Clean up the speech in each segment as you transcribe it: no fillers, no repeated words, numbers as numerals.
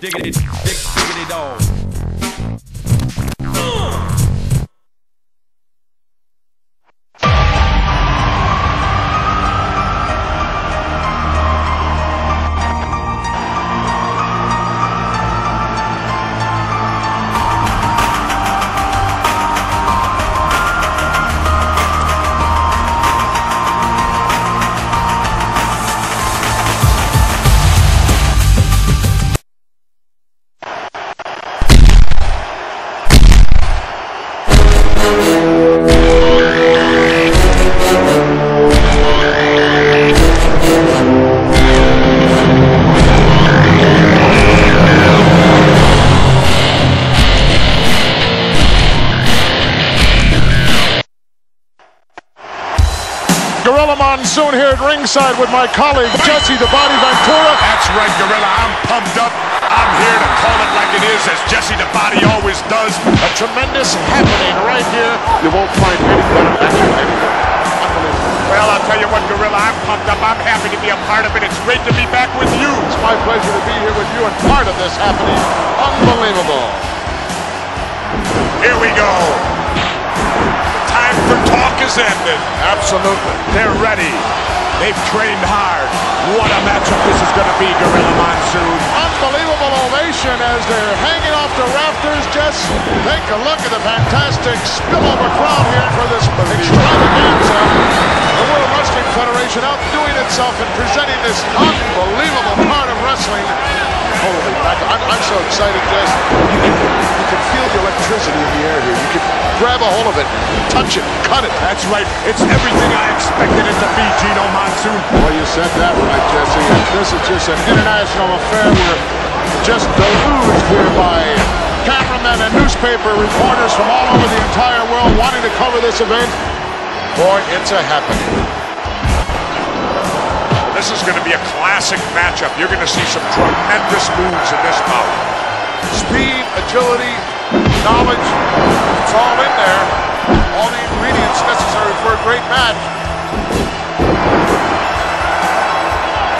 diggity dog. Monsoon here at ringside with my colleague Jesse the Body Ventura. That's right, Gorilla. I'm pumped up. I'm here to call it like it is, as Jesse the Body always does. A tremendous happening right here. You won't find any better match anywhere. Well, I'll tell you what, Gorilla, I'm pumped up. I'm happy to be a part of it. It's great to be back with you. It's my pleasure to be here with you and part of this happening. Unbelievable. Here we go. Time for talk is ended. Absolutely. They're ready. They've trained hard. What a matchup this is going to be, Gorilla Monsoon. Unbelievable ovation as they're hanging off the rafters. Just take a look at the fantastic spillover crowd here for this extravaganza. The World Wrestling Federation outdoing itself and presenting this unbelievable part of wrestling. Holy mackerel. I'm so excited, Jess. You can feel the electricity in the air here. You can grab a hold of it, touch it, cut it. That's right. It's everything I expected it to be, Gino Monsoon. Well, you said that right, Jesse. This is just an international affair. We're just deluged here by cameramen and newspaper reporters from all over the entire world wanting to cover this event. Boy, it's a happening. This is going to be a classic matchup. You're going to see some tremendous moves in this bout. Speed, agility, knowledge, it's all in there. All the ingredients necessary for a great match.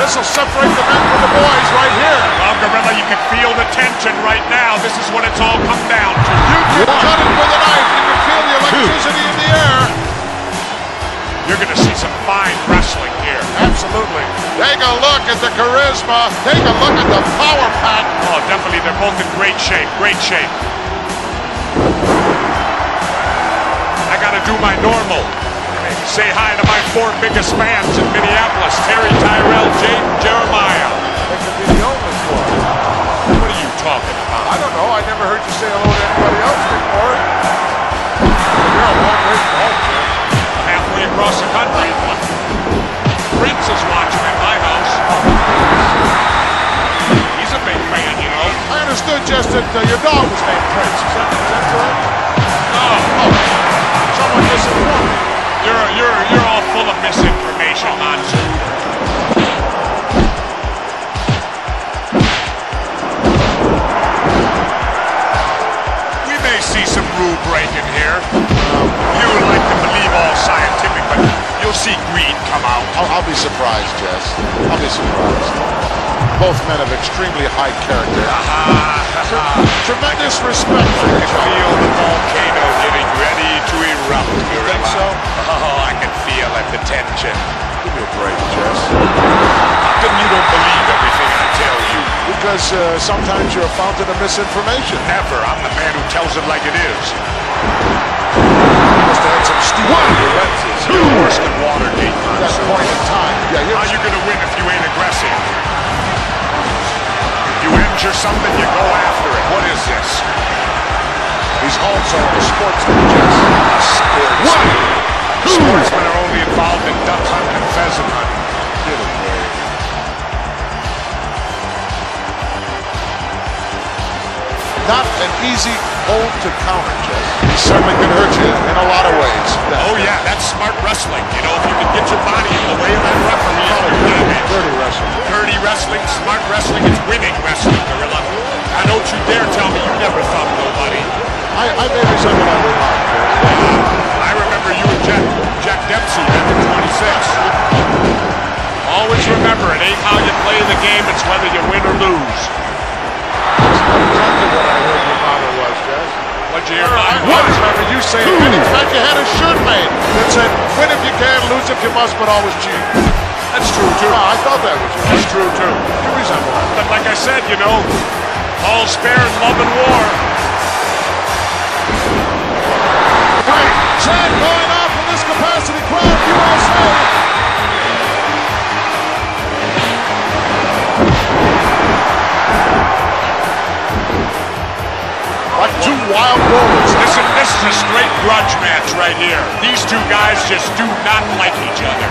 This will separate the men from the boys right here. Well, Gorilla, you can feel the tension right now. This is what it's all come down to. You can cut it with a knife. You can feel the electricity in the air. You're going to see some fine wrestling here. Absolutely. Take a look at the charisma. Take a look at the power pack. Oh, definitely. They're both in great shape. Great shape. I got to do my normal. Say hi to my 4 biggest fans in Minneapolis. Terry, Tyrell, Jade, Jeremiah. They could be the only 4. What are you talking about? I don't know. I never heard you say hello to anybody else before. You're a long way from home, Jim. Halfway across the country. Prince is watching at my house. He's a big fan, you know. I understood just that your dog was named Prince. Is that correct? No. Oh. Someone misinformed me. You're all full of misinformation, Monsoon. We may see some rule breaking here. You would like to believe all scientific, but you'll see greed come out. I'll be surprised, Jess. I'll be surprised. Both men of extremely high character. Tremendous respect for each other. I feel the volcano getting ready to erupt. You think so? Oh, I can feel it, the tension. Give me a break, Jess. How come you don't believe everything I tell you? Because sometimes you're a fountain of misinformation. Never. I'm the man who tells it like it is. Must have had some stupid lenses. You're worse than Watergate, At that point in time. Yeah, how you gonna win if you ain't aggressive? If you injure something, you go after it. What is this? He's also a sportsman, Jess. A sportsman. Sportsmen are only involved in duck hunting and pheasant hunting. Get away. Not an easy hold to counter, Jess. He certainly can hurt you in a lot of ways. Oh yeah, that's smart wrestling. You know, if you can get your body in the way of that referee, Dirty wrestling. Dirty wrestling, smart wrestling, it's winning wrestling, Gorilla. Now don't you dare tell me you never thumped nobody. I may be something I would like. I remember you and Jack Dempsey back in 26. Always remember, it ain't how you play the game, it's whether you win or lose. Grudge here. I remember you saying, in fact, you had a shirt made that said, win if you can, lose if you must, but always cheat. That's true, too. I thought that was you. That's true, too. You resemble that. But like I said, you know, all spared love and war. Great chant going off from this capacity crowd, USA. Like two wild bulls. Listen, this is a straight grudge match right here. These two guys just do not like each other.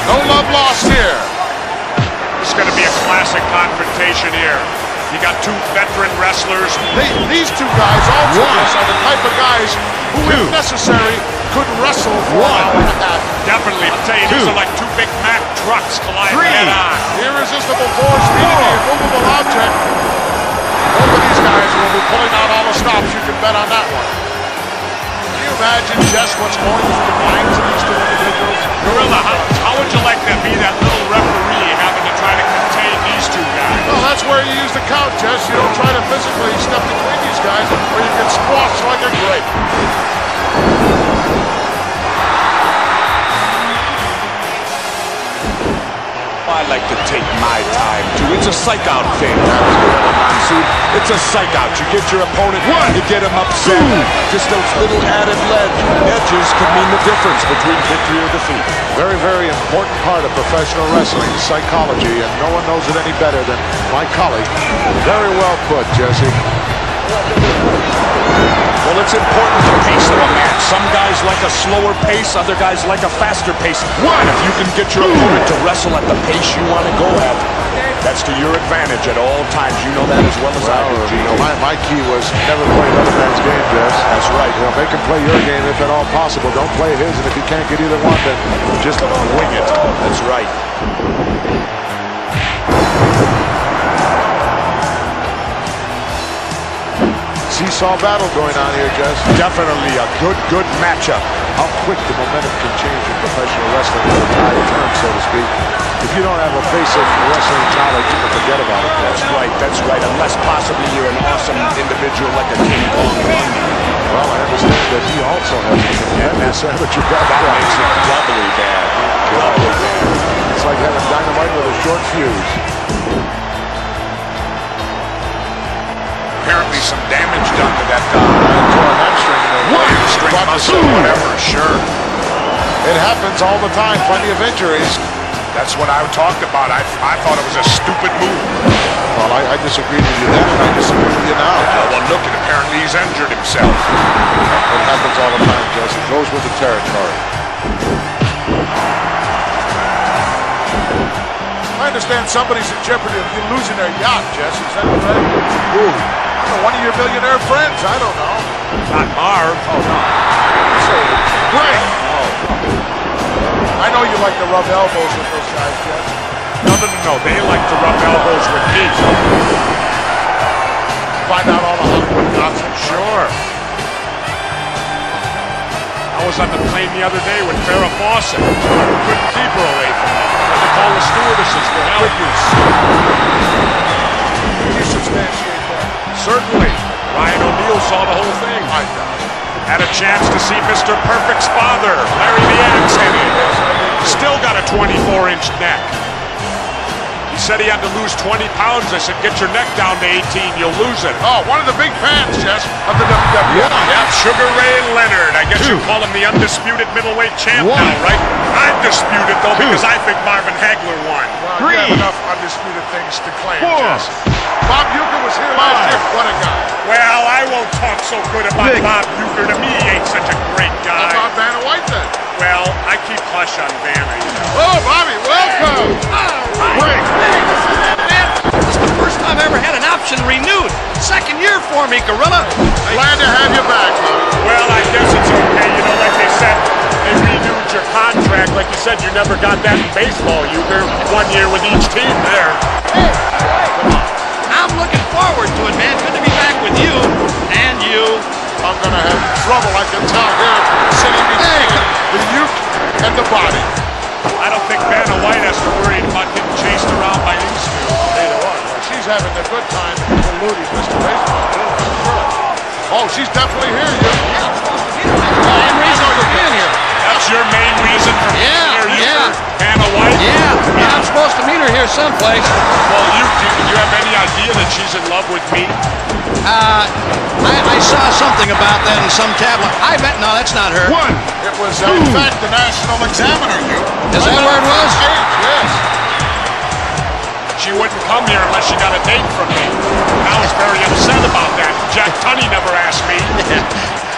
No love lost here. It's going to be a classic confrontation here. You got two veteran wrestlers. These two guys also are the type of guys who, if necessary, could wrestle for an hour and a half. Definitely. I'll tell you, these are like two big Mack trucks colliding head on. Irresistible force meeting the immovable object. Both of these guys will be pulling out all the stops. You can bet on that one. Can you imagine just what's going through the minds of these two individuals? Gorilla, how would you like to be that little referee having to try to contain these two guys? Well, that's where you use the count, Jess. You don't try to physically step between these guys, or you get squashed like a grape. I like to take my time, too. It's a psych-out thing. It's a psych-out. You get your opponent, you get him upset. Just those little added edges could mean the difference between victory or defeat. Very, very important part of professional wrestling, psychology, and no one knows it any better than my colleague. Very well put, Jesse. Well, it's important to pace of a match. Some guys like a slower pace, other guys like a faster pace. And if you can get your opponent to wrestle at the pace you want to go at, that's to your advantage at all times. You know that as well as I do, Gino. My key was never play another man's game, Jess. That's right. Make him play your game if at all possible. Don't play his, and if you can't get either one, then just wing it. That's right. Seesaw battle going on here, Jess. Definitely a good matchup. How quick the momentum can change in professional wrestling when the tide turns, so to speak. If you don't have a basic wrestling knowledge, you can forget about it. That's right. Unless possibly you're an awesome individual like a King Kong Bundy. Well, I understand that he also has a tremendous amateur background. That makes it doubly bad. It's like having dynamite with a short fuse. Apparently some damage done to that String muscle, whatever, sure. It happens all the time, plenty of injuries. That's what I talked about. I thought it was a stupid move. Well, I disagreed with you then, and I disagree with you now. Well, look, apparently he's injured himself. It happens all the time, Jess. It goes with the territory. I understand somebody's in jeopardy of you losing their yacht, Jess. Is that correct? Ooh. One of your millionaire friends. I don't know. Not Marv. Oh, no. Great. I know you like to rub elbows with those guys, Jess. No. They like to rub elbows with me. Find out all the Hollywood gossip. Sure. I was on the plane the other day with Farrah Fawcett. Couldn't keep her away from me. Had to call the stewardesses for help. Can you substantiate that? Certainly. Ryan O'Neal saw the whole thing. I doubt it. Had a chance to see Mr. Perfect's father, Larry the Axe Hennig. Still got a 24-inch neck. He said he had to lose 20 pounds. I said, get your neck down to 18, you'll lose it. Oh, one of the big fans, Jess, of the WWE. Yeah, Sugar Ray Leonard. I guess you call him the undisputed middleweight champ now, right? I'm disputed, though, because I think Marvin Hagler won. Well, you have enough undisputed things to claim, Jess. Bob Uecker was here last year. What a guy. Well, I won't talk so good about Bob Uecker. To me, he ain't such a great guy. How about Vanna White, then? Well, I keep hush on Vanna. Oh, Bobby, welcome. Great. This is the first time I ever had an option renewed. Second year for me, Gorilla. Glad to have you back, Bobby. Well, I guess it's okay. You know, like they said, they renewed your contract. Like you said, you never got that in baseball, Uecker. 1 year with each team there. Hey, I'm looking forward to it, man. Good to be back with you and you. I'm going to have trouble, I can tell here, sitting between the Uke and the body. I don't think Vanna White has to worry about getting chased around by these two. Neither one. She's having a good time alluding to Mr. Baseball. Oh, she's definitely here. Main reason for being here. That's your main reason for being here. Hannah White? Yeah, I'm supposed to meet her here someplace. Well, do you have any idea that she's in love with me? I saw something about that in some tablet. I bet, no, that's not her. It was, in fact, the National Examiner. Is that where it was? Yes. She wouldn't come here unless she got a date from me. I was very upset about that. Jack Tunney never asked me.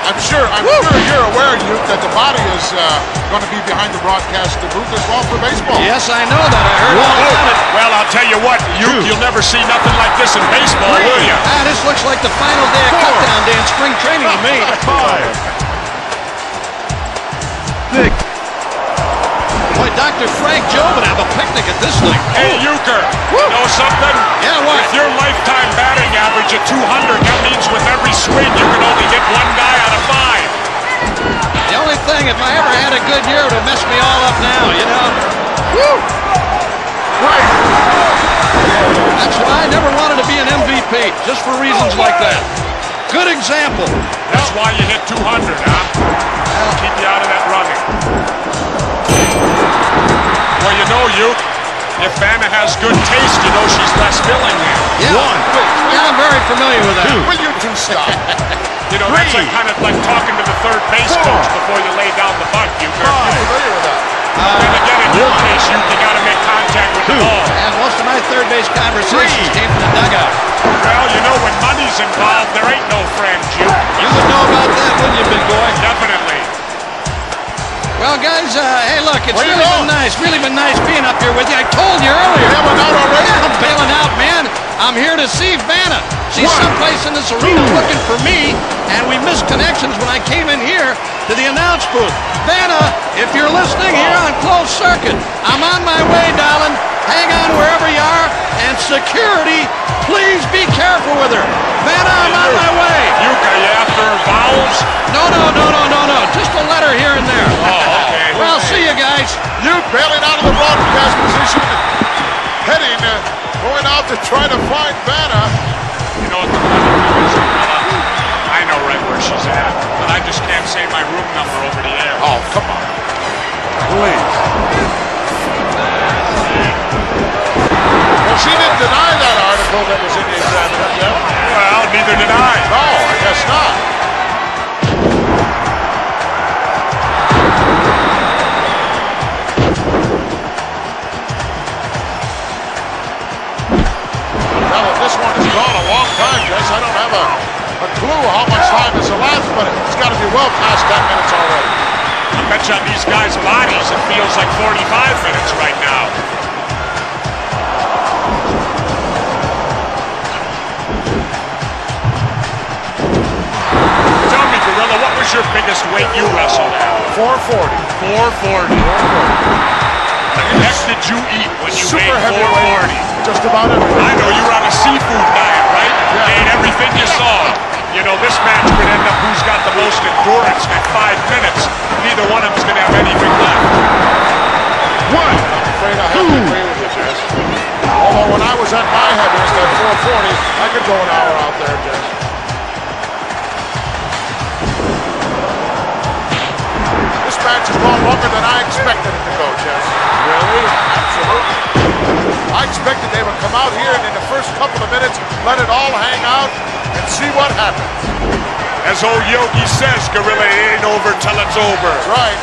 I'm sure you're aware, Duke, that the body is going to be behind the broadcast booth as well for baseball. Yes, I know that. I heard all about it. Well, I'll tell you what, you'll never see nothing like this in baseball, will you? This looks like the final day of cutdown day in spring training to me. 5. 6. Boy, Dr. Frank Joe would have a picnic at this thing. Hey, Euchre, you know something? Yeah, what? With your lifetime batting average at 200, that means with every swing you can only hit one guy out of 5. The only thing, if I ever had a good year, it would mess me all up now, you know? Woo! Right. That's why I never wanted to be an MVP, just for reasons like that. Good example. That's why you hit 200, huh? That'll keep you out of that running. Well, you know, if Vanna has good taste, you know she's less filling in. Yeah. I'm very familiar with that. Will you two stop? You know, that's kind of like talking to the third base coach before you lay down the bunt, Euchre. I'm familiar with that. And again, in your case, you got to make contact with the ball. And most of my third base conversations came from the dugout. Well, you know, when money's involved, there ain't no friends, You would know about that, wouldn't you, big boy? Definitely. Well, guys, hey, look, it's really been nice being up here with you. I told you earlier. Bailing out already? Yeah, I'm bailing out, man. I'm here to see Vanna. She's someplace in this arena looking for me, and we missed connections when I came in here to the announce booth. Vanna, if you're listening here on closed circuit, I'm on my way, darling. Hang on wherever you are, and security, please be careful with her. Vanna, I'm on my way. Euchre, you after her vowels? No. Just a letter here and there. Oh, okay. Well, see you guys. Duke bailing out of the broadcast position, heading, going out to try to find Vanna. You know what the funny thing is, I know right where she's at, but I just can't say my room number over the air. Oh, come on. Please. Well, she didn't deny that article that was in the Examiner, Jeff. Well, neither did I. No, I guess not. Well, if this one has gone a long time, Jess, I don't have a clue how much time has elapsed, but it's got to be well past 10 minutes already. I bet you on these guys' bodies it feels like 45 minutes right now. Tell me, Gorilla, what was your biggest weight you wrestled at? 440. 440. What the heck did you eat when you Super weighed heavyweight. 440? Just about everything. I know you were on a seafood diet, right? Yeah. Ate everything you saw. You know, this match could end up who's got the most endurance at 5 minutes. Neither one of them's going to have anything left. I'm afraid I have to agree with you, Jess. Although when I was at my heaviest at 440, I could go an hour out there, Jess. This match has gone longer than I expected it to go, Jess. Really? Absolutely. I expected they would come out here and in the first couple of minutes let it all hang out and see what happens. As old Yogi says, Gorilla, it ain't over till it's over. That's right.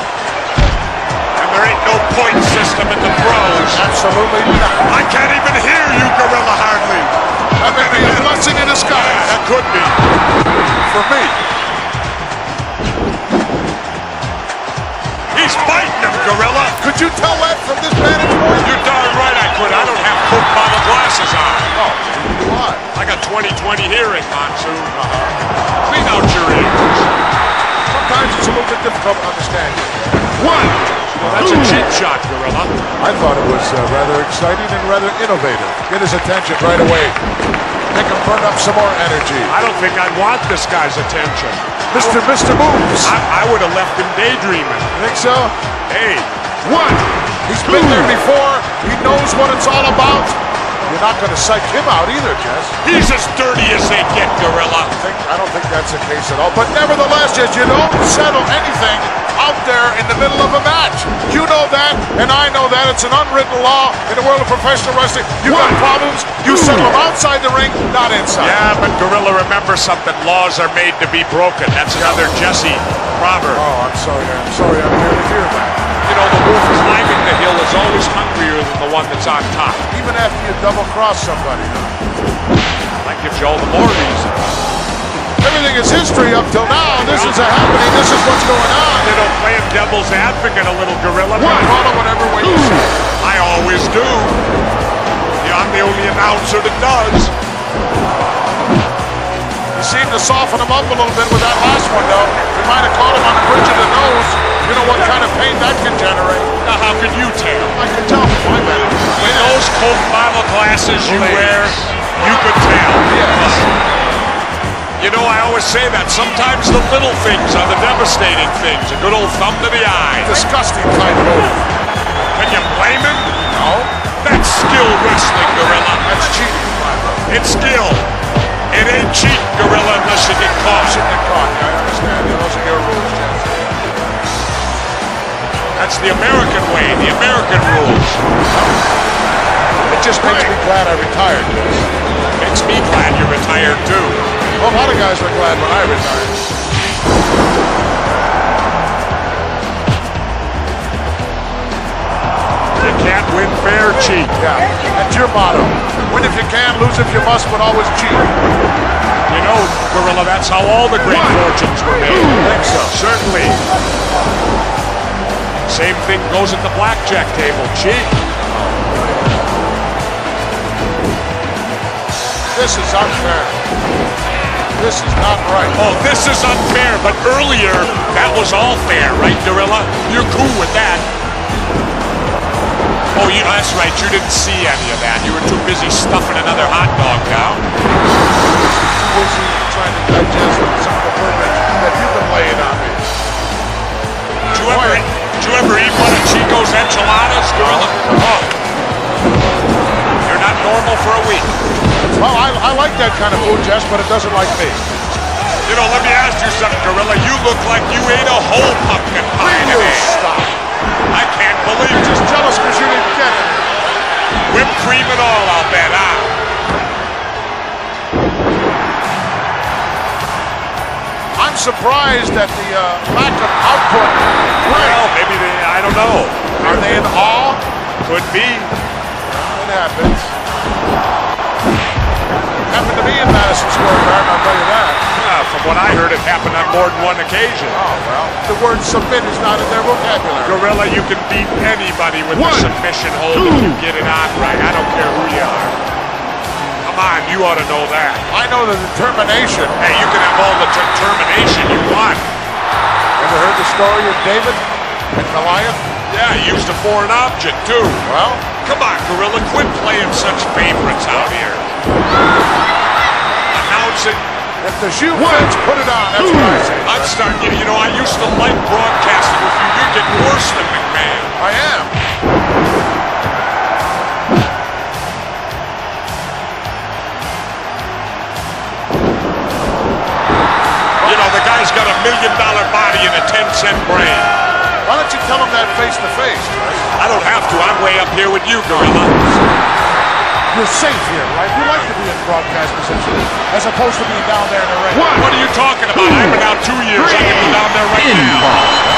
And there ain't no point system in the pros. Absolutely not. I can't even hear you, Gorilla, hardly. That may be a blessing in disguise. That could be. For me. He's fighting him, Gorilla. Could you tell that from this vantage point? You're darn right I could. I don't have Coke bottle glasses on. Oh, why? I got 20/20 hearing, Monsoon. Clean out your ears. Sometimes it's a little bit difficult to understand you. Well, that's a cheap shot, Gorilla. I thought it was rather exciting and rather innovative. Get his attention right away. Make him burn up some more energy. I don't think I want this guy's attention. Mr. Moves. I would have left him daydreaming. Think so? Hey, He's been there before. He knows what it's all about. You're not going to psych him out either, Jess. He's as dirty as they get, Gorilla. I don't think that's the case at all. But nevertheless, Jess, you don't settle anything out there in the middle of a match. You know that, and I know that. It's an unwritten law in the world of professional wrestling. You got problems, you settle them outside the ring, not inside. Yeah, but Gorilla, remember something. Laws are made to be broken. That's another Jesse proverb. Oh, I'm sorry I'm here to hear that. You know, the wolf climbing the hill is always hungrier than the one that's on top. Even after you double-cross somebody. That gives you all the more reason. Everything is history up till now. This is happening. This is what's going on. You know, playing devil's advocate a little, Gorilla. Call it whatever way you say. I always do. Yeah, I'm the only announcer that does. You seem to soften him up a little bit with that last one, though. You might have caught him on the bridge of the nose. You know what kind of pain that can generate. Now, how can you tell? I can tell from my back. With those Coke bottle glasses you wear, you could tell. Yes. You know, I always say that. Sometimes the little things are the devastating things. A good old thumb to the eye. Disgusting type move. Can you blame him? No. That's skill wrestling, Gorilla. That's cheating. It's skill. It ain't cheat, Gorilla, unless you get caught. Yeah, I understand. Those are your rules, Jeff. That's the American way, the American rules. It just makes me glad I retired, Jeff. Makes me glad you're retired, too. Well, a lot of guys were glad when I retired. You can't win fair, cheat. Yeah, that's your motto. Win if you can, lose if you must, but always cheat. You know, Gorilla, that's how all the great fortunes were made. I think so. Certainly. Same thing goes at the blackjack table. Cheat. This is unfair. This is not right. Oh, this is unfair, but earlier, that was all fair, right, Gorilla? You're cool with that. Oh, that's right. You didn't see any of that. You were too busy stuffing another hot dog down. Busy trying to digest some of the verbiage that you've been laying on me. Did you ever eat one of Chico's enchiladas, Gorilla? Oh. You're not normal for a week. Well, I like that kind of food, Jess, but it doesn't like me. You know, let me ask you something, Gorilla. You look like you ate a whole pumpkin pie today. Stop. I can't believe it. You're just jealous because you didn't get it. Whipped cream and all, I'll bet, huh? I'm surprised at the lack of output. Well, maybe I don't know. Are they in awe? Could be. It happens. Happened to me in Madison Square Garden, I'll tell you that. From what I heard, it happened on more than one occasion. Oh, well, the word submit is not in their vocabulary. Gorilla, you can beat anybody with a submission hold if you get it on right. I don't care who you are. Come on, you ought to know that. I know the determination. Hey, you can have all the determination you want. Ever heard the story of David and Goliath? Yeah, he used a foreign object, too. Well, come on, Gorilla, quit playing such favorites out here. Announcing. If the shoe fits, put it on. That's what I say. I'm starting, you know, I used to like broadcasting with you. You're getting worse than McMahon. I am. You know, the guy's got $1 million body and a 10-cent brain. Why don't you tell him that face to face? I don't have to. I'm way up here with you, Gorilla. You're safe here, right? You like to be in broadcast position as opposed to being down there in the ring. What are you talking about? I've been out 2 years. I can be down there right now.